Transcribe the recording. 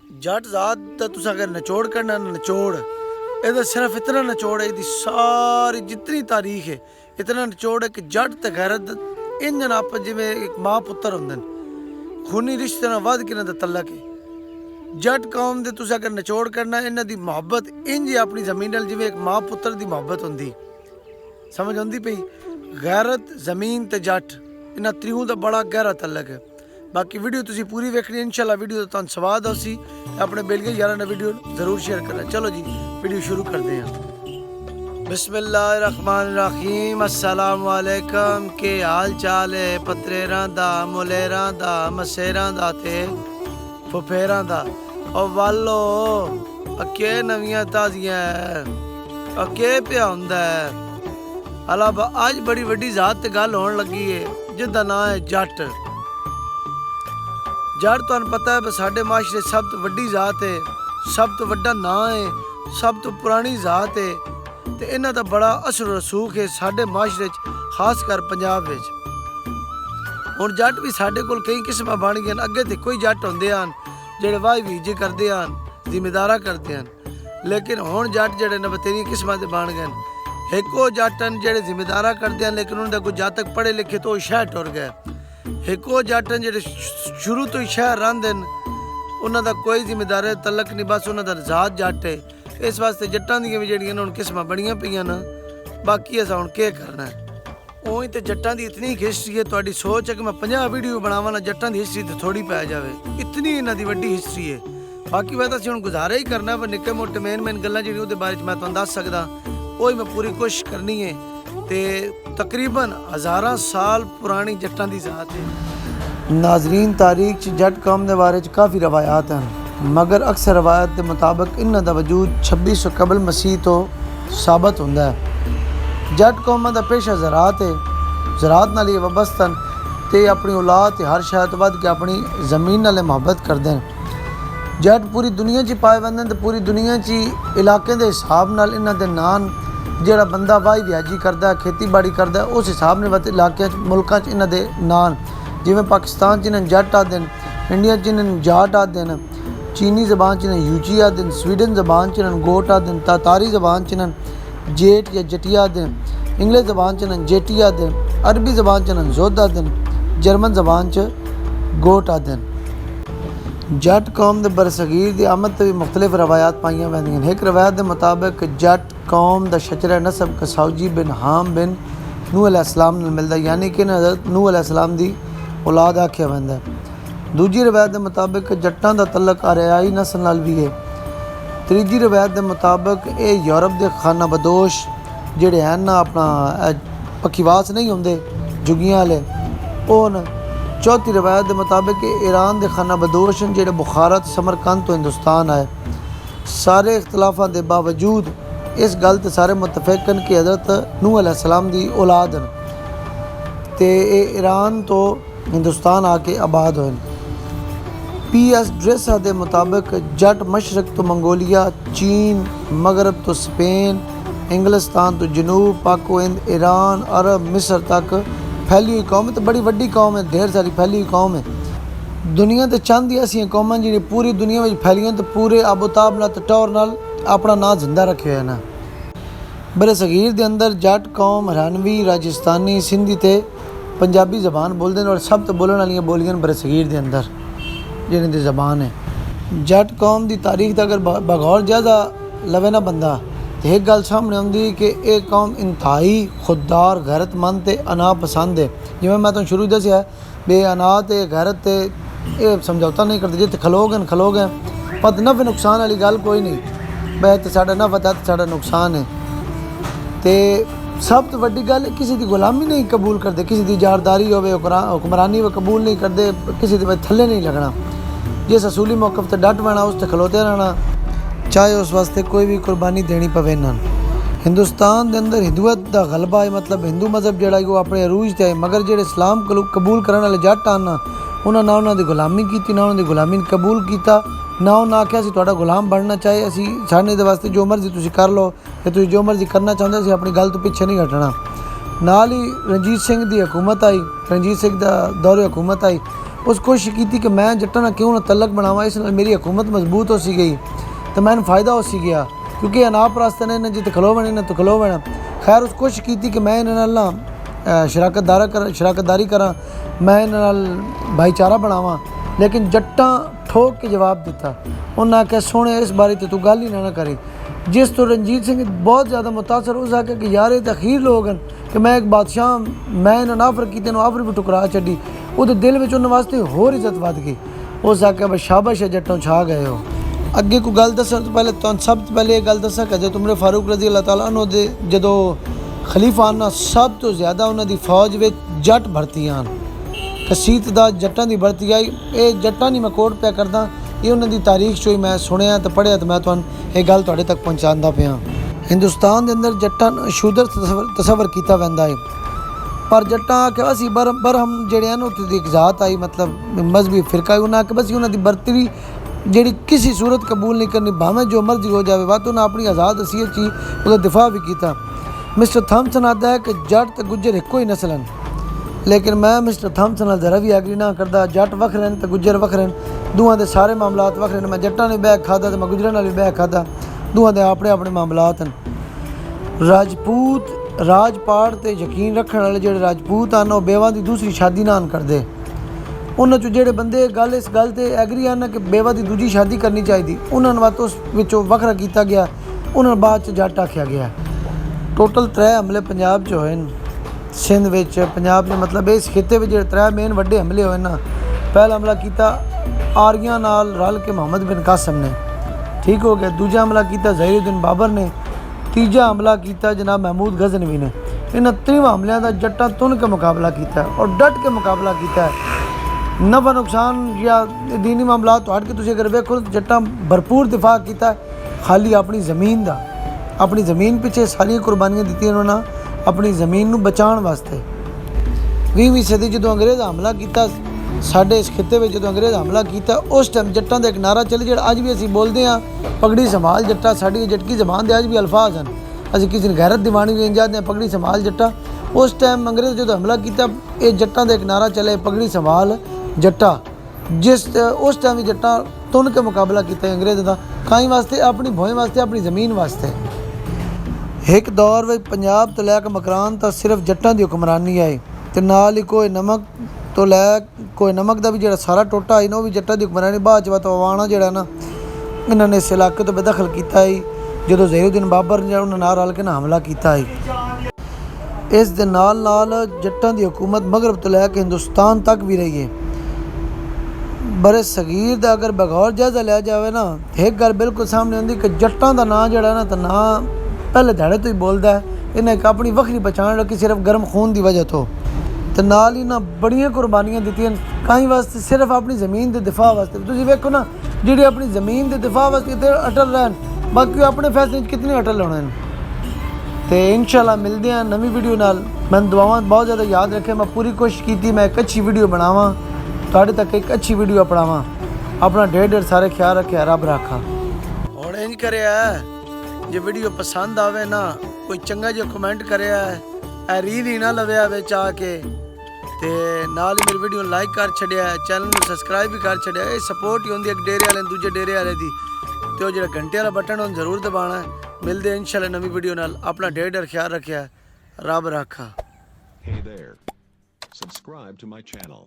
जट जात दा तुस अगर नचोड़ करना नचोड़ ਇਹਦਾ सिर्फ इतना नचोड़ है, ਇਹਦੀ सारी जितनी तारीख है इतना नचोड़ है कि जट ते गैरत इंजन आप जिमें एक माँ पुत्र होंगे खूनी रिश्ते नाल वध के इन्हां दा तलक है। जट कौम दे तुस अगर नचोड़ करना इन्हां दी मुहब्बत इंज अपनी ज़मीन नाल जिमें एक माँ पुत्र दी मुहब्बत होंदी। समझ आती पई? गैरत ज़मीन ते जट इन्हां त्रियों दा बड़ा गहरा तलक है। बाकी वीडियो तुसी पूरी वेखनी इंशाल्लाह वीडियो दा तुहानू स्वाद आसी अपने बेलिए यारां ने वीडियो जरूर शेयर करना। चलो जी वीडियो शुरू करते हैं। बिस्मिल्लाहिर्रहमानिर्रहीम। अस्सलाम वालेकुम। के हाल चाल है पत्रेरां दा मुलेरां दा मसेरां दा ते फुफेरां दा ओ वालो अके नवियां ताज़ियां अके पिया हुंदा है। अलावा अज बड़ी वड्डी ज़ात ते गल होण लगी है जिसदा नाम है जट। जट तुहानू पता है साडे माशरे सब तो वड्डी ज़ात है, सब तो वड्डा नां है, सब तो पुरानी ज़ात है ते इन्हां दा बड़ा असर रसूख है साडे माशरे खास कर पंजाब विच। हुण जट भी साडे कोल कई किस्मां बन गए। अगे तो कोई जट होंदे हन जेहड़े वाही वीजे करदे हन, जिमीदारा करदे हन, लेकिन हुण जट जेहड़े ने बतेरी किस्मां दे बन गए। एक वो जट हन जेहड़े जिमीदारा करदे हन लेकिन उन्हां दा कोई जातक पढ़े लिखे तो शहर टुर गए। एक वो जट हन जेहड़े शुरू तो ही शहर रहिंदे हन, उन्हां दा कोई जिमीदारे तलक नहीं, बस उन्हां दा ज़ात जट है। इस वास्ते जट्टां दियां भी जेहड़ियां हुण किस्मां बड़ियां पईयां न। बाकी असां हुण केह् करना है। उही तो जट्टां दी इतनी हिस्ट्री है, तुहाडी सोच है कि मैं 50 वीडियो बनावां ना जट्टां दी हिस्ट्री ते थोड़ी पै जावे, इतनी इन्हां दी वड्डी हिस्ट्री है। बाकी मैं तां हुण गुजारा ही करना पर निक्के मोटे मेन गल्लां जेहड़ियां उहदे बारे च मैं तुहानू दस सकदा, ओही मैं पूरी कोशिश करनी है। ते तकरीबन हज़ारां साल पुरानी जट्टां दी ज़ात है। नाजरीन तारीख च जट कौम के बारे च काफ़ी रवायात हैं, मगर अक्सर रवायत के मुताबिक इन्हां दा वजूद 2600 कबल मसीह तो साबित होंदा है। जट कौमां दा पेशा ज़रात है, ज़रात नाल वबस्त हैं ते अपनी औलाद ते हर शय तो वध के अपनी ज़मीन नाल मुहब्बत करदे हैं। जट पूरी दुनिया च पाए वेंदे हैं ते पूरी दुनिया च इलाके के हिसाब नाल इन्हां दे नाम जिहड़ा बंदा वाही व्याजी करदा है, खेती करदा है, उस हिसाब ने इलाके मुल्कां च इन्हां दे नाम जिमें पाकिस्तान च इन्हें जट आखदे हैं, इंडिया च इन्हें जाट आखदे हैं, चीनी ज़बान च इन्हें यूची आखदे हैं, स्वीडन ज़बान च इन्हें गोट आखदे हैं, तातारी ज़बान च इन्हें जेट या जटिया आखदे हैं, इंग्लिश ज़बान च इन्हें जेटी आखदे हैं, अरबी ज़बान च इन्हें जोध आखदे हैं, जर्मन ज़बान च गोट आखदे हैं। जट कौम के बरसगीर की आमद से भी मुख्तलिफ रवायात पाइया वैंदियां। एक रवायत के मुताबिक जट कौम का शचरा नसब कसौजी बिन हाम बिन नूह अलैहिस्सलाम नाल मिलदा, यानी कि हज़रत नूह अलैहिस्सलाम की औलाद आख्या वैंदा है। दूजी रवायत के मुताबिक जट्टां दा तलक आरियाई नस्ल नाल भी है। तीजी रवायत के मुताबिक ये यूरोप के खाना बदोश जेड़े हैं ना अपना पखीवास नहीं होंदे जुगियां वाले वो न। चौथी रवायत के मुताबिक ईरान के खाना बदोश हैं जेड़े बुखारा समरकंद तो हिंदुस्तान आए। सारे इख्तलाफां के बावजूद इस गल ते सारे मुतफिक हैं कि हज़रत नूह अलैहिस्सलाम की औलाद हैं ते ईरान तो हिंदुस्तान आके आबाद होए। PS ड्रेसा के मुताबिक जट मशरक तो मंगोलिया, चीन, मगरब तो स्पेन, इंग्लिस्तान तो जनूब, पाको हिंद, ईरान, अरब, मिस्र तक फैली हुई कौम है। तो बड़ी वड्डी कौम है, ढेर सारी फैली हुई कौम है। दुनिया तो चंद ही ऐसी कौमां जी पूरी दुनिया में फैलियां तो पूरे आबोताब नाल टौर नाल अपना नाम जिंदा रखे हुए हैं। बड़े सगीर के अंदर जट कौम हरियाणवी, राजस्थानी, सिंधी ते पंजाबी ज़बान बोलते हैं और सब तो बोलने वाली बोलियां बड़े सगीर के अंदर जिन्हें दी ज़बान है। जट कौम की तारीख का अगर बगौर ज़्यादा लवे ना बंदा तो एक गल सामने आती कि एक कौम इंतहाई खुददार गैरतमंद ते अना पसंद है। जिवें मैं तुहानूं शुरू दस्सिया बे अना ते गैरत ते ये समझौता नहीं करते, जिथे खलो गए पत नफ़े नुकसान वाली गल कोई नहीं, बै तो साडा नफ़ा है तो साडा नुकसान है। तो सब तो वड्डी गल किसी की गुलामी नहीं कबूल करते, किसी की जारदारी हो हुक्मरानी वो कबूल नहीं करते, किसी के थले नहीं लगना। जिस असूली मौकफ से डट पैना उस खलोते रहना, चाहे उस वास्ते कोई भी कुर्बानी देनी पवे ना। हिंदुस्तान के अंदर हिंदुअत का गलबा है, मतलब हिंदू मजहब जोड़ा वो अपने अरूज से है, मगर जो इस्लाम कबूल करने वाले जट आना उन्होंने ना उन्होंने गुलामी की, ना उन्होंने गुलामी कबूल किया, ना उन्हें आख्या असीं तुहाडा गुलाम बनना चाहे, असी साडे वास्ते जो मर्जी तुसीं कर लो, या तुसीं जो मर्जी करना चाहते असीं अपनी गल तो पिछे नहीं हटना। नाल ही रणजीत सिंह की हुकूमत आई, रणजीत सिंह का दौरे हुकूमत आई, उस कोशिश की कि मैं जट्टां नाल क्यों ना तलक बनावा, इस नाल मेरी हुकूमत मजबूत हो सी गई तो मैंने फ़ायदा हो सी गया, क्योंकि अनाप परस्त ने इन्हें जित खलो बने तो खलो बना। खैर उस कोशिश की कि मैं इन्हां नाल शराकतदारी करा, मैं इन्हां नाल भाईचारा बनावा, लेकिन जट्टां ठोक के जवाब दिता। उन्हें आख्या सोने इस बारे तो तू गल ही ना करी। जिस तो रणजीत सिंह बहुत ज़्यादा मुतासर, उस आख्या कि यार ये तो अखीर लोग हैं कि मैं एक बादशाह, मैं इन्हें आफर की आफर भी टुकरा छड़ी। वो दिल में उन्होंने वास्ते होर इज्जत वध गई। उस आख्या बस शाबाश है जट्टों छा गए हो। अगे कोई गल दसन तो पहले तो सब तो पहले ये गल दसा कि जो उमर फारूक रजी अल्लाह तआला अन्हु दे जदों खलीफा आना सब तो ज़्यादा उन्होंने फौज में जट भर्ती आन, कसीत दा जट्टां दी भर्ती आई। ये जट्टां नहीं मैं कोट पिया करदा, ये उन्होंने तारीख चो ही मैं सुनिया तो पढ़िया तो मैं तुहानूं ये गल तुहाडे तक पहुँचांदा पिया। हिंदुस्तान के अंदर जट्टां शूदर तसवर किया वैंदा है, पर जट्टां आख्या असी बरहम जेड़े हैं उत्थे दी एक जात आई, मतलब मजहबी फिरका है, उन्हें आख्या बस उन्होंने बरतरी जी किसी सूरत कबूल नहीं करनी, भावें जो मर्जी हो जाए। बात उन्हें अपनी आज़ाद हसीयत ची उसका दिफा भी किया। मिस्टर थॉमसन आता है कि जट तो गुजर एको ही नस्ल हैं, लेकिन मैं मिस्टर थॉमसन नाल जरा भी एग्री ना करता। जट वखरे तो गुजर वखरे, दोवां दे सारे मामलात वखरे। मैं जट्टां ने बैग खादा तो मैं गुजरां नाल भी बैग खादा, दोवां दे अपने अपने मामलात हैं। राजपूत राजपाट ते यकीन रखने वाले जो राजपूत हैं वो बेवा की दूसरी शादी ना करते। उन्होंने चो जेडे बंदे गल इस गल ते एग्री हैं कि बेवा की दूजी शादी करनी चाहिए, उन्होंने बात उस विचों वखरा किया गया, उन्होंने बाद च जट आख्या गया। टोटल 3 हमले पंजाब च होए सिंध विच, पंजाब में मतलब इस खिते में जो 3 मेन वड्डे हमले होए ना। पहला हमला किया आर्यन नाल रल के मोहम्मद बिन कासम ने, ठीक हो गया। दूजा हमला किया ज़हीरुद्दीन बाबर ने, तीजा हमला किया जनाब महमूद गजनवी ने। इन्होंने 3 हमलों का जट्टां तुन के मुकाबला किया और डट के मुकाबला किया। नफा नुकसान या दीनी मामला तो हट के तुसीं अगर वेखो तो जट्टां भरपूर दिफा किया खाली अपनी ज़मीन का, अपनी ज़मीन पिछे सारिया कुर्बानियां दी उन्होंने अपनी ज़मीन नूं बचाने वास्ते। 20वीं सदी जो अंग्रेज़ हमला किया साडे इस खिते में, जो अंग्रेज़ हमला किया उस टाइम जट्टां दा एक नारा चले जो अज भी असीं बोलते हैं, पगड़ी संभाल जट्टा। साडी जटकी जबान के अज भी अल्फाज हैं, असीं किसी ने गैरत दीवानी भी जाते हैं पगड़ी संभाल जट्टा। उस टाइम अंग्रेज़ जो हमला किया ये जट्टां दा एक नारा चले पगड़ी संभाल जट्टा। जिस उस टाइम जट्टां तुन के मुकाबला किया अंग्रेज़ का काई वास्ते, अपनी भोए वास्ते, अपनी ज़मीन वास्ते। एक दौर में पंजाब तो लैके मकरान तक सिर्फ जट्टां की हुक्मरानी आई, तो नाल ही कोई नमक तो लै कोई नमक का भी जो सारा टोटा आई ना, वो भी जट्टां की हुक्मरानी। बाद च तो अवाना जोड़ा ना इन्होंने इस इलाके तो बेदखल किया ही, जो ज़हीरुद्दीन बाबर ने उन्होंने रल के ना हमला किया ही। इस दे नाल नाल जट्टां की हुकूमत मगरब तो लैके हिंदुस्तान तक भी रही है। बड़े सगीर का अगर बगौर जायजा लिया जाए ना, एक गल बिल्कुल सामने आती कि जट्टां का नाम जोड़ा ना तो ना पहले ध्याड़े तो ही बोलता है, इन्हें एक अपनी वक्री पहचान रखी सिर्फ गर्म खून की वजह तो नाल ही ना बड़ियां कुर्बानियां दित्तियां कई वास्ते सिर्फ अपनी ज़मीन के दिफा वास्ते। तुसीं वेखो ना जिहड़े अपनी ज़मीन के दिफा वास्ते इत्थे अटल रहन, बाकी अपने फैसले कितने अटल होने हैं। तो इंशाअल्लाह मिलते हैं नवी वीडियो नाल। मैं दुआवां बहुत ज़्यादा याद रखे, मैं पूरी कोशिश की मैं एक अच्छी वीडियो बनावा, तुहाडे तक एक अच्छी वीडियो अपनावा। अपना ढेर सारे ख्याल रखे, रब राखा। हुण इंज करिया जे वीडियो पसंद आवे ना, कोई चंगा जो कमेंट करिया है, रील ही ना लव्या विच आके ते नाल ही मेरी वीडियो लाइक कर छड़िया, चैनल में सबसक्राइब भी कर छड़िया। ये सपोर्ट ही होंदी एक डेरे वाले दूजे डेरे वाले दी, तो जो घंटे वाला बटन उन्हें जरूर दबाना है। मिलते हैं इंशाल्लाह नवी वीडियो नाल। अपना ढेर ख्याल रखिया, रब राखा। Hey there. Subscribe to my channel.